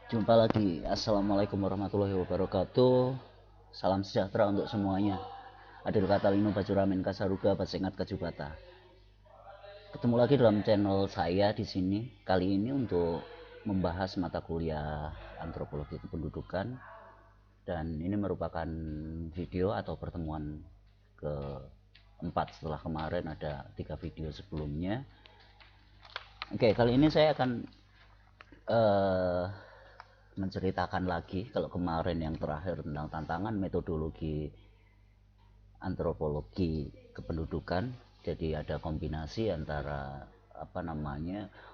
Jumpa lagi. Assalamualaikum warahmatullahi wabarakatuh. Salam sejahtera untuk semuanya. Adil kata lino baju ramen kasaruga basengat kajubata. Ketemu lagi dalam channel saya di sini. Kali ini untuk membahas mata kuliah antropologi kependudukan, dan ini merupakan video atau pertemuan keempat setelah kemarin ada 3 video sebelumnya. Oke, kali ini saya akan menceritakan lagi. Kalau kemarin yang terakhir tentang tantangan metodologi antropologi kependudukan, jadi ada kombinasi antara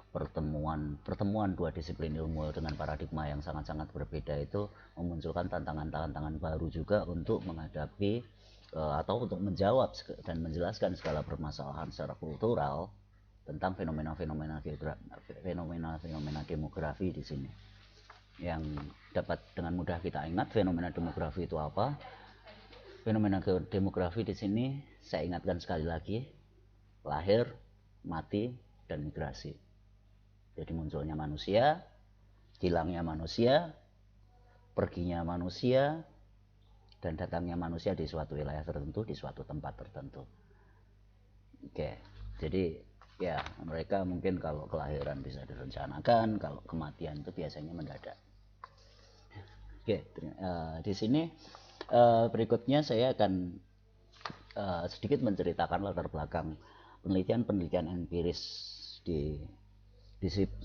pertemuan dua disiplin ilmu dengan paradigma yang sangat-sangat berbeda, itu memunculkan tantangan-tantangan baru juga untuk menghadapi atau untuk menjawab dan menjelaskan segala permasalahan secara kultural tentang fenomena-fenomena demografi di sini. Yang dapat dengan mudah kita ingat, fenomena demografi itu apa? Fenomena demografi di sini saya ingatkan sekali lagi: lahir, mati, dan migrasi. Jadi munculnya manusia, hilangnya manusia, perginya manusia, dan datangnya manusia di suatu wilayah tertentu, di suatu tempat tertentu. Oke, jadi ya mereka mungkin kalau kelahiran bisa direncanakan, kalau kematian itu biasanya mendadak. Oke, di sini berikutnya saya akan sedikit menceritakan latar belakang penelitian-penelitian empiris di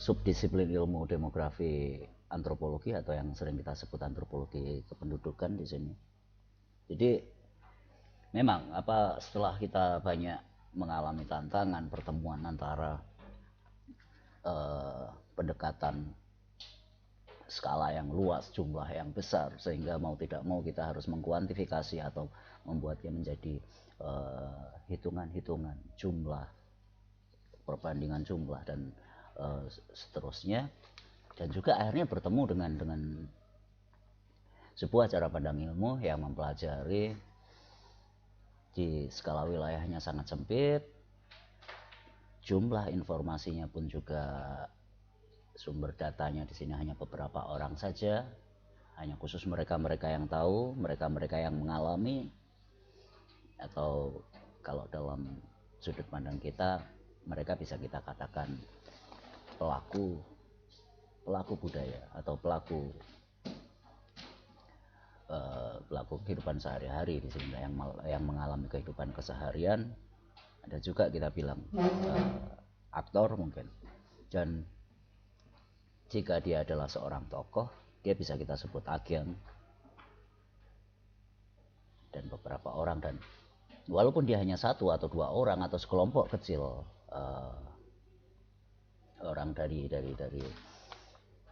subdisiplin ilmu demografi antropologi, atau yang sering kita sebut antropologi kependudukan di sini. Jadi memang setelah kita banyak mengalami tantangan pertemuan antara pendekatan skala yang luas, jumlah yang besar, sehingga mau tidak mau kita harus mengkuantifikasi atau membuatnya menjadi hitungan-hitungan jumlah, perbandingan jumlah, dan seterusnya. Dan juga akhirnya bertemu dengan sebuah cara pandang ilmu yang mempelajari di skala wilayahnya sangat sempit, jumlah informasinya pun juga, sumber datanya di sini hanya beberapa orang saja, hanya khusus mereka-mereka yang tahu, mereka-mereka yang mengalami, atau kalau dalam sudut pandang kita, mereka bisa kita katakan pelaku budaya atau pelaku kehidupan sehari-hari di sini, yang mengalami kehidupan keseharian. Ada juga kita bilang aktor mungkin. Dan jika dia adalah seorang tokoh, dia bisa kita sebut agen dan beberapa orang. Dan walaupun dia hanya satu atau dua orang atau sekelompok kecil orang dari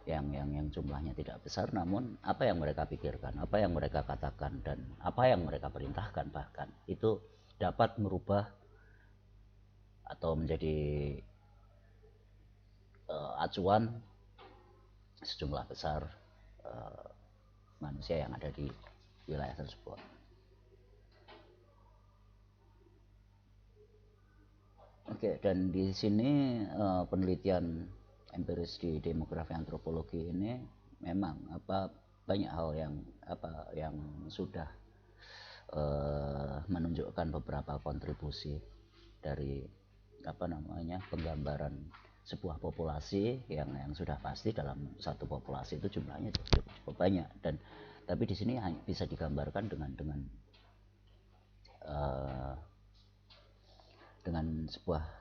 yang jumlahnya tidak besar, namun apa yang mereka pikirkan, apa yang mereka katakan, dan apa yang mereka perintahkan bahkan itu dapat merubah atau menjadi acuan sejumlah besar manusia yang ada di wilayah tersebut. Oke, dan di sini penelitian empiris di demografi antropologi ini memang banyak hal yang sudah menunjukkan beberapa kontribusi dari penggambaran sebuah populasi yang sudah pasti. Dalam satu populasi itu jumlahnya cukup banyak, dan tapi di sini hanya bisa digambarkan dengan sebuah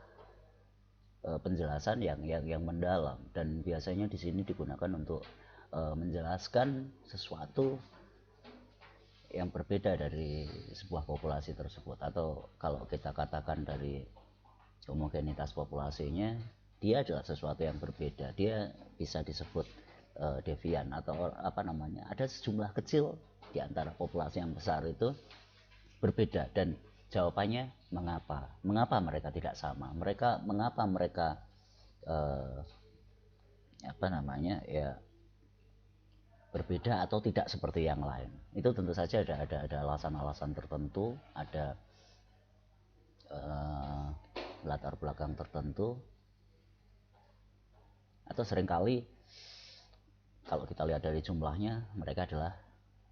penjelasan yang mendalam, dan biasanya di sini digunakan untuk menjelaskan sesuatu yang berbeda dari sebuah populasi tersebut, atau kalau kita katakan dari homogenitas populasinya, dia adalah sesuatu yang berbeda. Dia bisa disebut devian, atau ada sejumlah kecil di antara populasi yang besar itu berbeda. Dan jawabannya mengapa mereka tidak sama, mengapa mereka berbeda atau tidak seperti yang lain. Itu tentu saja ada alasan-alasan tertentu, ada latar belakang tertentu, atau seringkali kalau kita lihat dari jumlahnya, mereka adalah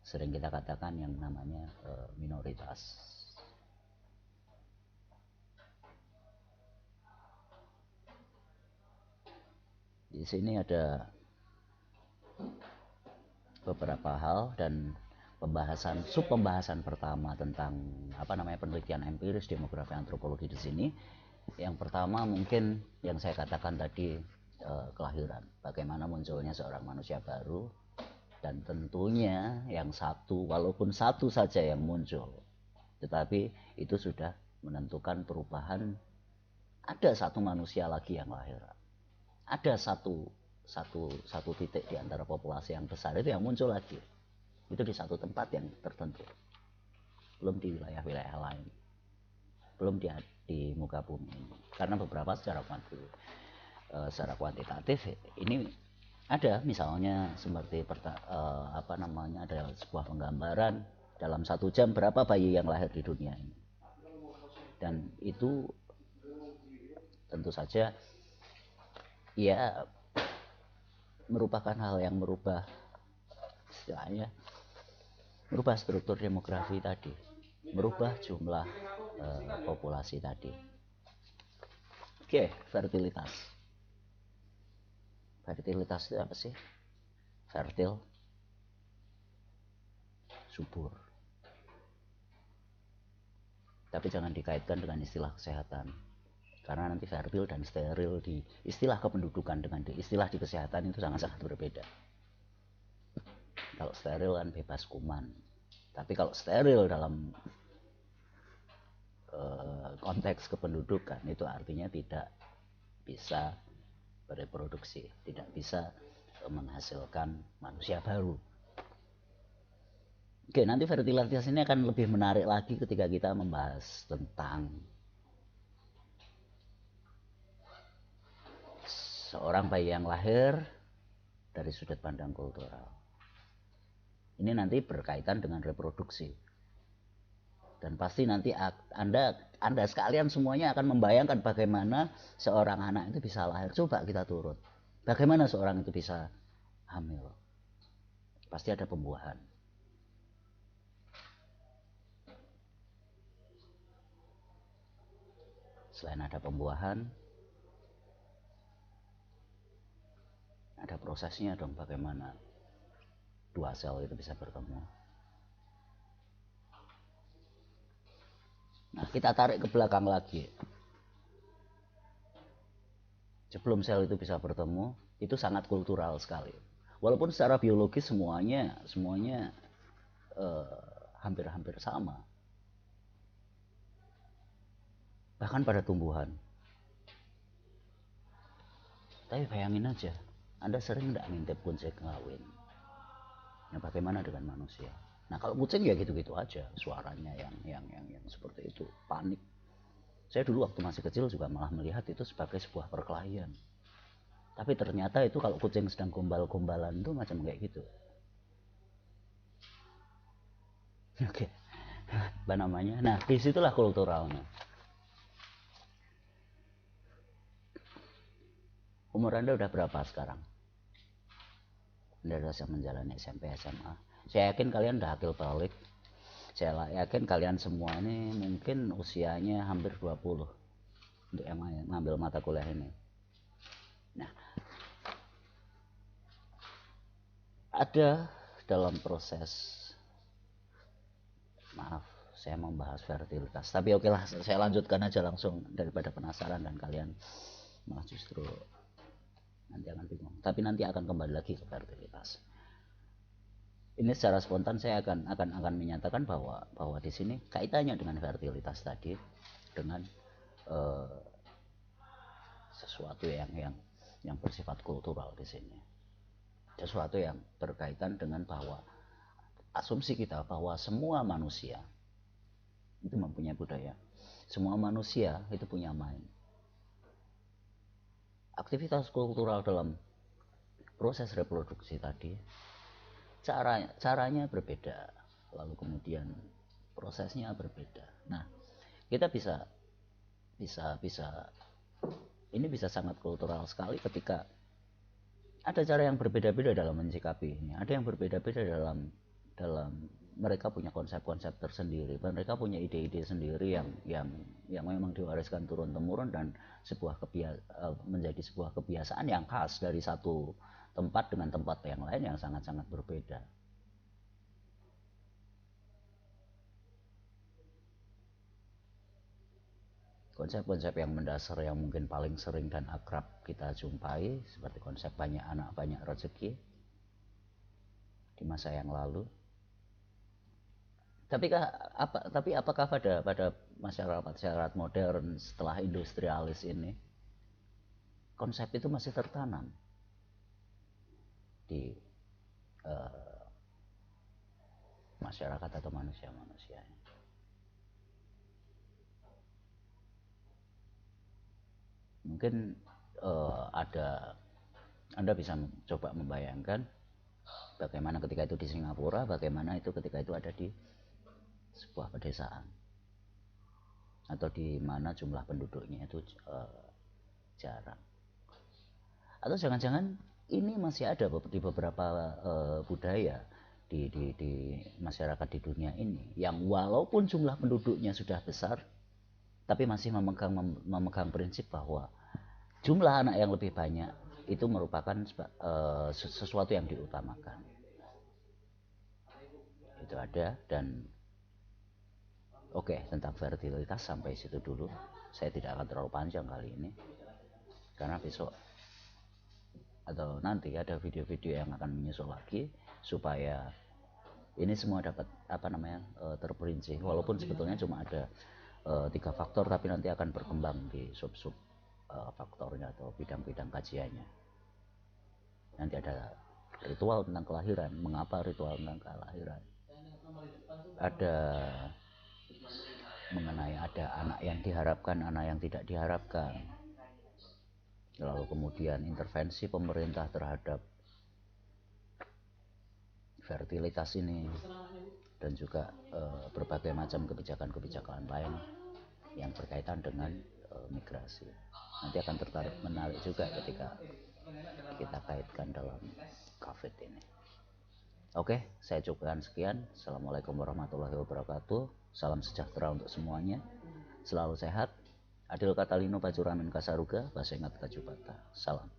sering kita katakan yang namanya minoritas. Di sini ada beberapa hal dan pembahasan pertama tentang penelitian empiris demografi antropologi di sini. Yang pertama mungkin yang saya katakan tadi, kelahiran, bagaimana munculnya seorang manusia baru, dan tentunya yang satu, walaupun satu saja yang muncul, tetapi itu sudah menentukan perubahan. Ada satu manusia lagi yang lahir, ada satu titik di antara populasi yang besar itu yang muncul lagi, itu di satu tempat yang tertentu, belum di wilayah-wilayah lain, belum di muka bumi ini. Karena beberapa secara kuantitatif ini ada, misalnya seperti ada sebuah penggambaran dalam 1 jam berapa bayi yang lahir di dunia ini, dan itu tentu saja ya merupakan hal yang merubah istilahnya, merubah struktur demografi tadi, merubah jumlah populasi tadi. Oke, fertilitas. Fertilitas itu apa sih? Fertil, subur. Tapi jangan dikaitkan dengan istilah kesehatan, karena nanti fertil dan steril di istilah kependudukan dengan istilah di kesehatan itu sangat-sangat berbeda. Kalau steril kan bebas kuman, tapi kalau steril dalam konteks kependudukan itu artinya tidak bisa bereproduksi, tidak bisa menghasilkan manusia baru. Oke, nanti fertilitas ini akan lebih menarik lagi ketika kita membahas tentang seorang bayi yang lahir dari sudut pandang kultural. Ini nanti berkaitan dengan reproduksi. Dan pasti nanti Anda sekalian semuanya akan membayangkan bagaimana seorang anak itu bisa lahir. Coba kita turun. Bagaimana seorang itu bisa hamil? Pasti ada pembuahan. Selain ada pembuahan, ada prosesnya dong, bagaimana dua sel itu bisa bertemu. Nah, kita tarik ke belakang lagi. Sebelum sel itu bisa bertemu, itu sangat kultural sekali. Walaupun secara biologis semuanya hampir-hampir sama. Bahkan pada tumbuhan. Tapi bayangin aja, Anda sering tidak ngintip kucing kawin? Nah, bagaimana dengan manusia? Nah, kalau kucing ya gitu-gitu aja, suaranya yang seperti itu, panik. Saya dulu waktu masih kecil juga malah melihat itu sebagai sebuah perkelahian. Tapi ternyata itu kalau kucing sedang gombal-gombalan itu macam kayak gitu. Oke. Apa namanya? Nah, disitulah kulturalnya. Umur Anda udah berapa sekarang? Anda sudah menjalani SMP, SMA. Saya yakin kalian udah akil balik. Saya yakin kalian semua ini mungkin usianya hampir 20 untuk yang ngambil mata kuliah ini. Nah, ada dalam proses, maaf saya membahas fertilitas, tapi oke lah, saya lanjutkan aja langsung daripada penasaran dan kalian malah justru nanti akan bingung. Tapi nanti akan kembali lagi ke fertilitas. Ini secara spontan saya akan menyatakan bahwa di sini kaitannya dengan fertilitas tadi dengan sesuatu yang bersifat kultural di sini. Sesuatu yang berkaitan dengan bahwa asumsi kita bahwa semua manusia itu mempunyai budaya. Semua manusia itu punya mind. Aktivitas kultural dalam proses reproduksi tadi caranya berbeda, lalu kemudian prosesnya berbeda. Nah, kita bisa ini bisa sangat kultural sekali ketika ada cara yang berbeda-beda dalam menyikapi ini. Ada yang berbeda-beda dalam mereka punya konsep-konsep tersendiri, mereka punya ide-ide sendiri yang memang diwariskan turun temurun dan menjadi sebuah kebiasaan yang khas dari satu tempat dengan tempat yang lain yang sangat-sangat berbeda. Konsep-konsep yang mendasar yang mungkin paling sering dan akrab kita jumpai seperti konsep banyak anak banyak rezeki di masa yang lalu. Tapi apakah pada masyarakat modern setelah industrialis ini konsep itu masih tertanam di masyarakat atau manusia-manusia? Mungkin Anda bisa coba membayangkan bagaimana ketika itu di Singapura, bagaimana itu ketika itu ada di sebuah pedesaan atau di mana jumlah penduduknya itu jarang. Atau jangan-jangan ini masih ada di beberapa budaya di masyarakat di dunia ini yang walaupun jumlah penduduknya sudah besar tapi masih memegang prinsip bahwa jumlah anak yang lebih banyak itu merupakan sesuatu yang diutamakan. Itu ada. Dan oke, tentang fertilitas sampai situ dulu. Saya tidak akan terlalu panjang kali ini karena besok atau nanti ada video-video yang akan menyusul lagi supaya ini semua dapat terperinci, walaupun sebetulnya cuma ada 3 faktor tapi nanti akan berkembang di sub-sub faktornya atau bidang-bidang kajiannya. Nanti ada ritual tentang kelahiran, mengapa ritual tentang kelahiran, ada mengenai ada anak yang diharapkan, anak yang tidak diharapkan, lalu kemudian intervensi pemerintah terhadap fertilitas ini, dan juga berbagai macam kebijakan-kebijakan lain yang berkaitan dengan migrasi. Nanti akan menarik juga ketika kita kaitkan dalam COVID ini. Oke, saya cukupkan sekian. Assalamualaikum warahmatullahi wabarakatuh. Salam sejahtera untuk semuanya. Selalu sehat. Adil Katalino Pacuramin Kasaruga, Bahasa Ingat Kajubata. Salam.